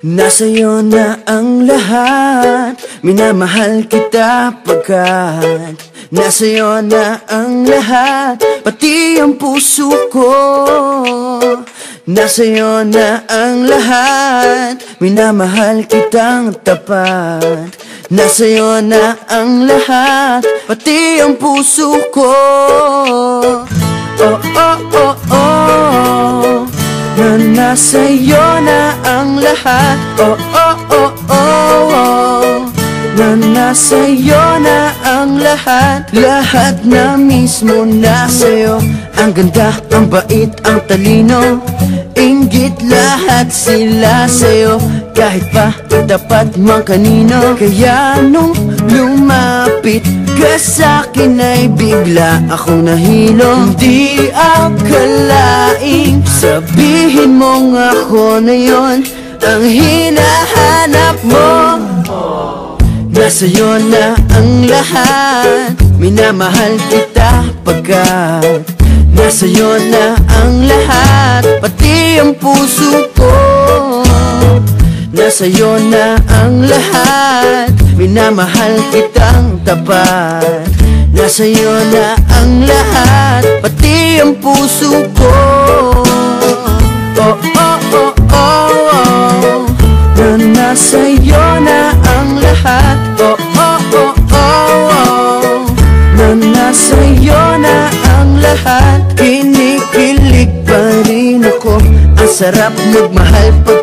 Nasa'yo na ang lahat, minamahal kita pagkat nasa'yo na ang lahat, pati ang puso ko. Nasa'yo na ang lahat, minamahal kitang tapat. Nasa'yo na ang lahat, pati ang puso ko. Oh, oh, oh, oh, na nasa'yo na ang lahat. Oh, oh, oh, oh, oh, na nasa'yo na ang lahat. Lahat na mismo nasa'yo. Ang ganda, ang bait, ang talino, inggit lahat sila sa'yo. Kahit pa tapat mang kanino. Kaya nung lumapit ka sa'kin ay bigla akong nahilo. Hindi akalaing sabihin mong ako na yon ang hinahanap mo. Nasa'yo na ang lahat, minamahal kita pagkat nasa'yo na ang lahat, pati ang puso ko. Nasa'yo na ang lahat, minamahal kitang tapat. Nasa'yo na ang lahat, pati ang puso ko. Oh, oh, oh, oh, oh, na nasa'yo na ang lahat. Oh, oh, oh, oh, oh, na nasa'yo na ang lahat. Kinikilig pa rin ako, ang sarap magmahal pag